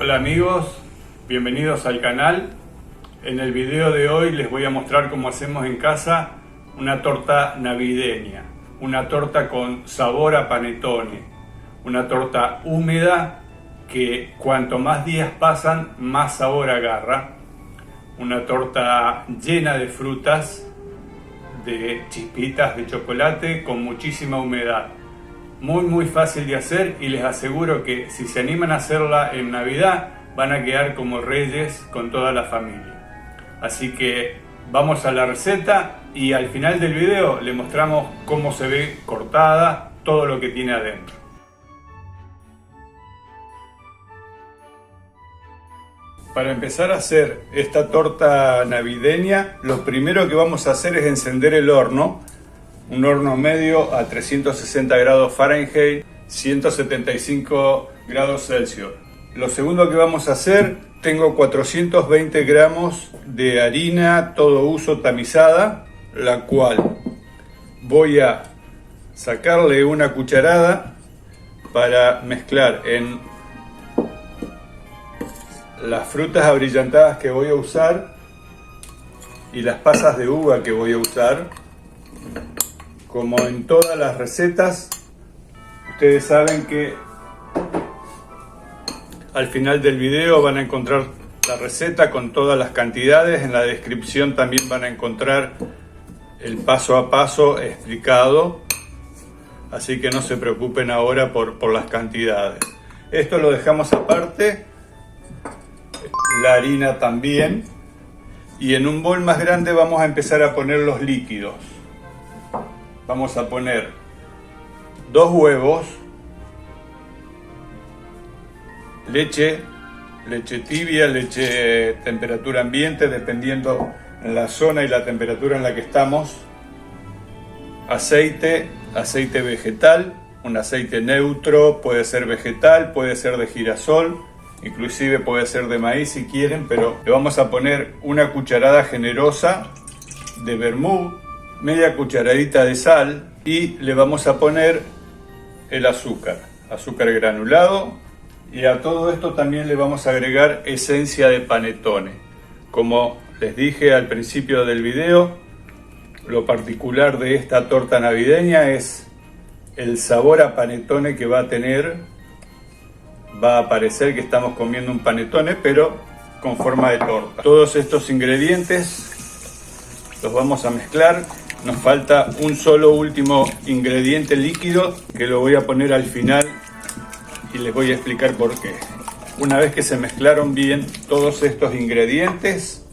Hola amigos, bienvenidos al canal. En el video de hoy les voy a mostrar cómo hacemos en casa una torta navideña, una torta con sabor a panettone, una torta húmeda que cuanto más días pasan más sabor agarra, una torta llena de frutas, de chispitas de chocolate con muchísima humedad. Muy fácil de hacer y les aseguro que si se animan a hacerla en Navidad van a quedar como reyes con toda la familia. Así que vamos a la receta y al final del video les mostramos cómo se ve cortada, todo lo que tiene adentro. Para empezar a hacer esta torta navideña, lo primero que vamos a hacer es encender el horno. Un horno medio a 360 grados Fahrenheit, 175 grados Celsius. Lo segundo que vamos a hacer, tengo 420 gramos de harina todo uso tamizada, la cual voy a sacarle una cucharada para mezclar en las frutas abrillantadas que voy a usar y las pasas de uva que voy a usar. Como en todas las recetas, ustedes saben que al final del video van a encontrar la receta con todas las cantidades. En la descripción también van a encontrar el paso a paso explicado. Así que no se preocupen ahora por las cantidades. Esto lo dejamos aparte. La harina también. Y en un bol más grande vamos a empezar a poner los líquidos. Vamos a poner 2 huevos, leche tibia, leche temperatura ambiente, dependiendo en la zona y la temperatura en la que estamos, aceite vegetal, un aceite neutro, puede ser vegetal, puede ser de girasol, inclusive puede ser de maíz si quieren, pero le vamos a poner una cucharada generosa de vermut, media cucharadita de sal y le vamos a poner el azúcar granulado, y a todo esto también le vamos a agregar esencia de panettone. Como les dije al principio del video, lo particular de esta torta navideña es el sabor a panettone que va a tener. Va a parecer que estamos comiendo un panettone pero con forma de torta. Todos estos ingredientes los vamos a mezclar. Nos falta un solo último ingrediente líquido que lo voy a poner al final y les voy a explicar por qué. Una vez que se mezclaron bien todos estos ingredientes,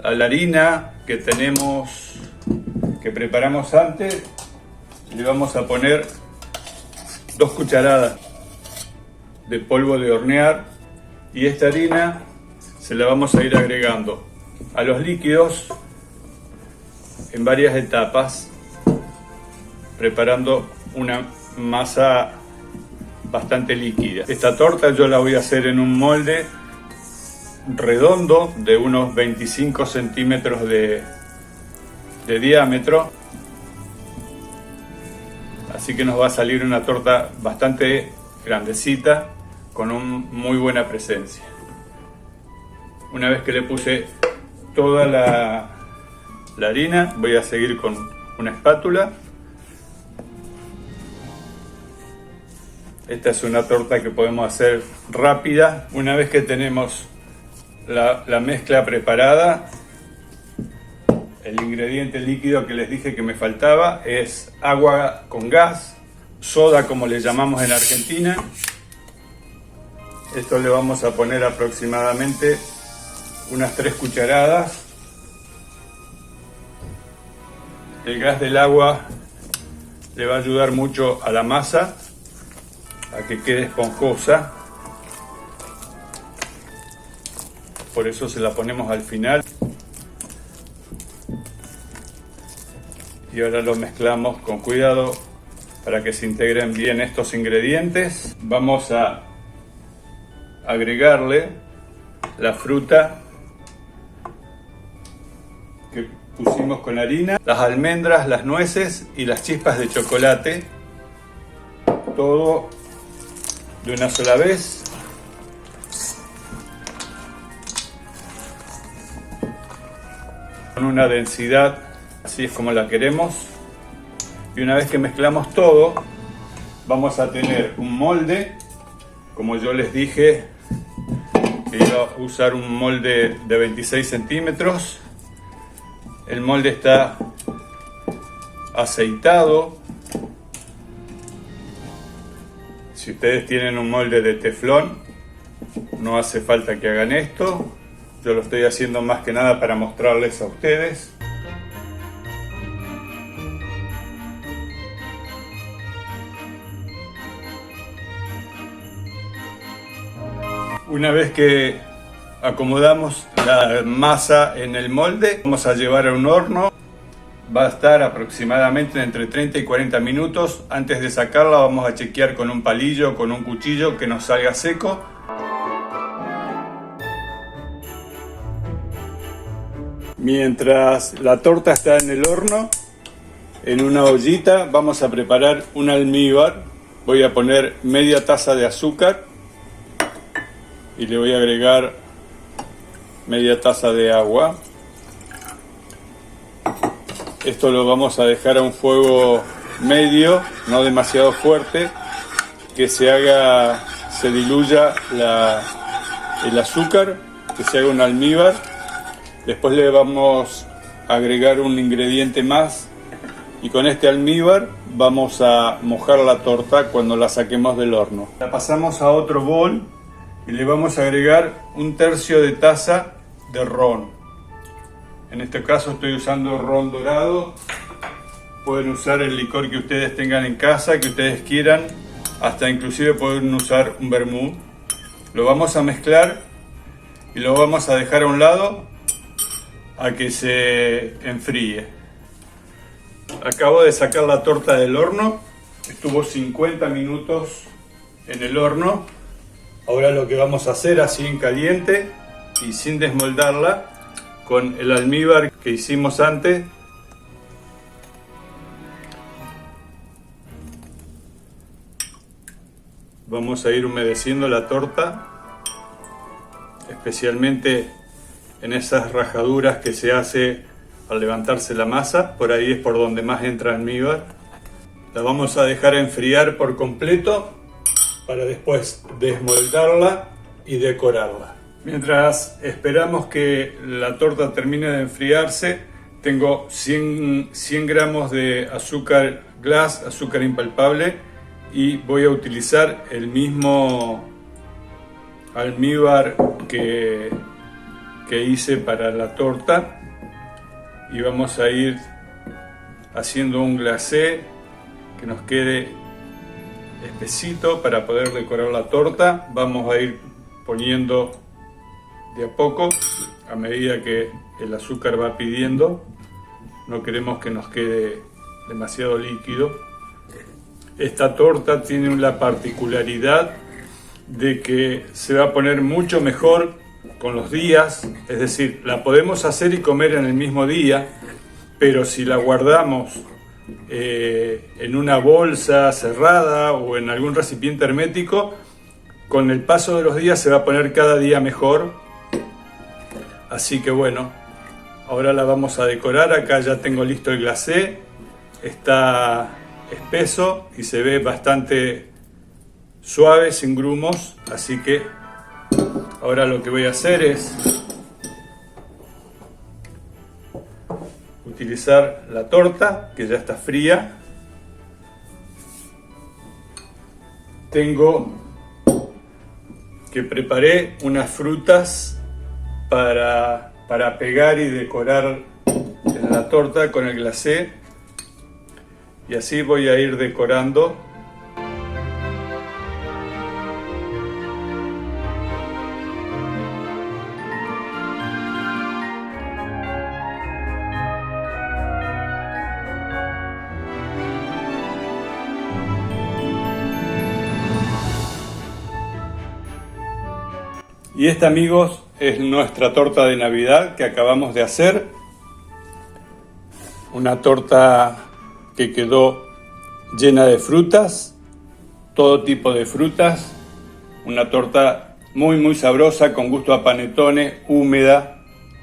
a la harina que preparamos antes, le vamos a poner 2 cucharadas de polvo de hornear y esta harina se la vamos a ir agregando a los líquidos en varias etapas, preparando una masa bastante líquida. Esta torta yo la voy a hacer en un molde redondo de unos 25 centímetros de diámetro, así que nos va a salir una torta bastante grandecita con muy buena presencia. Una vez que le puse toda la harina, voy a seguir con una espátula. Esta es una torta que podemos hacer rápida. Una vez que tenemos la mezcla preparada, el ingrediente líquido que les dije que me faltaba es agua con gas, soda como le llamamos en Argentina. Esto le vamos a poner aproximadamente unas 3 cucharadas. El gas del agua le va a ayudar mucho a la masa a que quede esponjosa, por eso se la ponemos al final. Y ahora lo mezclamos con cuidado para que se integren bien estos ingredientes. Vamos a agregarle la fruta que pusimos con harina, las almendras, las nueces y las chispas de chocolate, todo de una sola vez. con una densidad, así es como la queremos. Y una vez que mezclamos todo, vamos a tener un molde. Como yo les dije, que iba a usar un molde de 26 centímetros. El molde está aceitado. Si ustedes tienen un molde de teflón, no hace falta que hagan esto. Yo lo estoy haciendo más que nada para mostrarles a ustedes. Una vez que acomodamos la masa en el molde, vamos a llevar a un horno. Va a estar aproximadamente entre 30 y 40 minutos. Antes de sacarla vamos a chequear con un palillo, con un cuchillo, que nos salga seco. Mientras la torta está en el horno, en una ollita vamos a preparar un almíbar. Voy a poner media taza de azúcar y le voy a agregar media taza de agua. Esto lo vamos a dejar a un fuego medio, no demasiado fuerte, que se diluya el azúcar, que se haga un almíbar. Después le vamos a agregar un ingrediente más y con este almíbar vamos a mojar la torta cuando la saquemos del horno. La pasamos a otro bol y le vamos a agregar 1/3 de taza de ron. En este caso estoy usando ron dorado. Pueden usar el licor que ustedes tengan en casa, que ustedes quieran. Hasta inclusive pueden usar un vermut. Lo vamos a mezclar y lo vamos a dejar a un lado a que se enfríe. Acabo de sacar la torta del horno. Estuvo 50 minutos en el horno. Ahora lo que vamos a hacer, así en caliente y sin desmoldarla, con el almíbar que hicimos antes, vamos a ir humedeciendo la torta, especialmente en esas rajaduras que se hace al levantarse la masa. Por ahí es por donde más entra almíbar. La vamos a dejar enfriar por completo para después desmoldarla y decorarla. Mientras esperamos que la torta termine de enfriarse, tengo 100 gramos de azúcar glass, azúcar impalpable, y voy a utilizar el mismo almíbar que hice para la torta, y vamos a ir haciendo un glacé que nos quede espesito para poder decorar la torta. Vamos a ir poniendo de a poco, a medida que el azúcar va pidiendo. No queremos que nos quede demasiado líquido. Esta torta tiene la particularidad de que se va a poner mucho mejor con los días. Es decir, la podemos hacer y comer en el mismo día, pero si la guardamos en una bolsa cerrada o en algún recipiente hermético, con el paso de los días se va a poner cada día mejor. Así que bueno, ahora la vamos a decorar. Acá ya tengo listo el glacé, está espeso y se ve bastante suave, sin grumos. Así que ahora lo que voy a hacer es utilizar la torta, que ya está fría. Tengo que preparé unas frutas para pegar y decorar en la torta con el glacé, y así voy a ir decorando. Y esta, amigos, es nuestra torta de Navidad que acabamos de hacer. Una torta que quedó llena de frutas, todo tipo de frutas. Una torta muy sabrosa, con gusto a panetone, húmeda,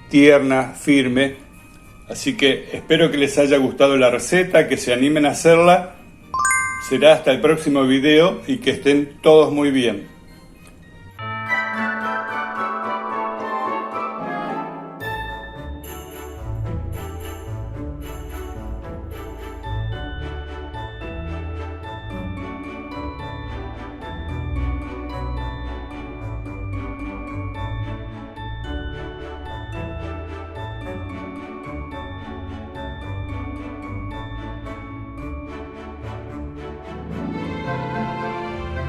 tierna, firme. Así que espero que les haya gustado la receta, que se animen a hacerla. Será hasta el próximo video y que estén todos muy bien.